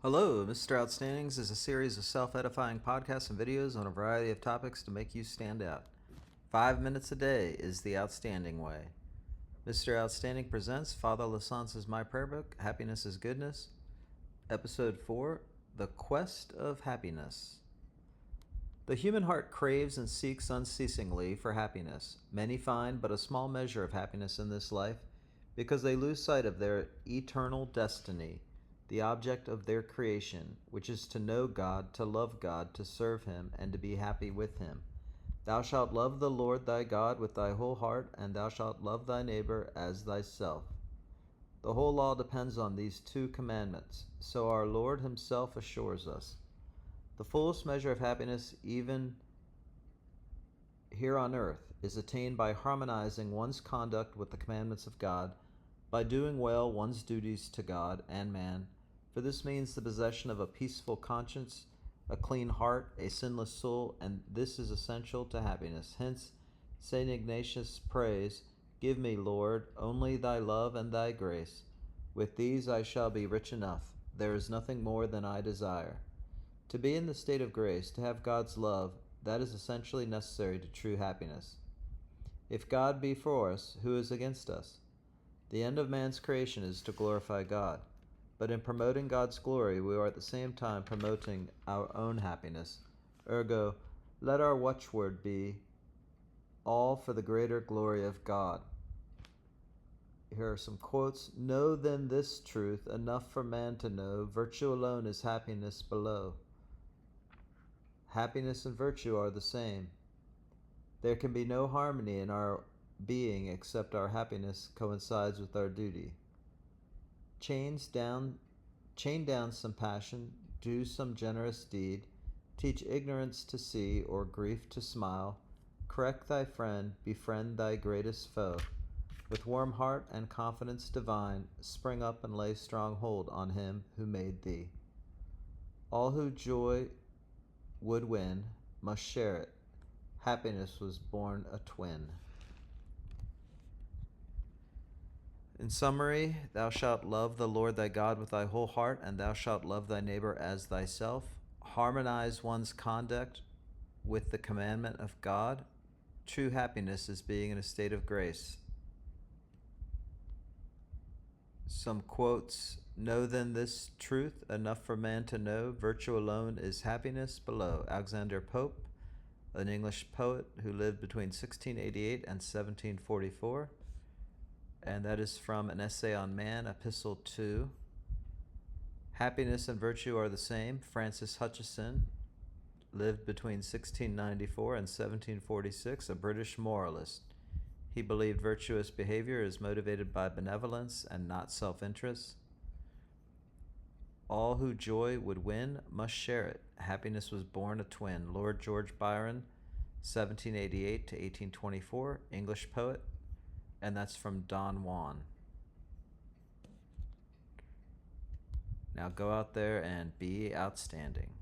Hello, Mr. Outstandings is a series of self-edifying podcasts and videos on a variety of topics to make you stand out. 5 minutes a day is the outstanding way. Mr. Outstanding presents Father Lasance's My Prayer Book, Happiness is Goodness, Episode 4, The Quest of Happiness. The human heart craves and seeks unceasingly for happiness. Many find but a small measure of happiness in this life because they lose sight of their eternal destiny, the object of their creation, which is to know God, to love God, to serve Him, and to be happy with Him. Thou shalt love the Lord thy God with thy whole heart, and thou shalt love thy neighbor as thyself. The whole law depends on these two commandments, so our Lord Himself assures us. The fullest measure of happiness, even here on earth, is attained by harmonizing one's conduct with the commandments of God, by doing well one's duties to God and man, for this means the possession of a peaceful conscience, a clean heart, a sinless soul, and this is essential to happiness. Hence, St. Ignatius prays, "Give me, Lord, only thy love and thy grace. With these I shall be rich enough. There is nothing more than I desire." To be in the state of grace, to have God's love, that is essentially necessary to true happiness. If God be for us, who is against us? The end of man's creation is to glorify God. But in promoting God's glory, we are at the same time promoting our own happiness. Ergo, let our watchword be, all for the greater glory of God. Here are some quotes. "Know then this truth, enough for man to know, virtue alone is happiness below." Happiness and virtue are the same. There can be no harmony in our being except our happiness coincides with our duty. Chain down some passion, do some generous deed, teach ignorance to see or grief to smile, correct thy friend, befriend thy greatest foe. With warm heart and confidence divine, spring up and lay strong hold on him who made thee. All who joy would win must share it. Happiness was born a twin. In summary, thou shalt love the Lord thy God with thy whole heart, and thou shalt love thy neighbor as thyself. Harmonize one's conduct with the commandment of God. True happiness is being in a state of grace. Some quotes. "Know then this truth, enough for man to know, virtue alone is happiness below." Alexander Pope, an English poet who lived between 1688 and 1744. And that is from an essay on man, Epistle 2. "Happiness and virtue are the same." Francis Hutcheson lived between 1694 and 1746, a British moralist. He believed virtuous behavior is motivated by benevolence and not self-interest. All who joy would win must share it. Happiness was born a twin. Lord George Byron, 1788 to 1824, English poet. And that's from Don Juan. Now go out there and be outstanding.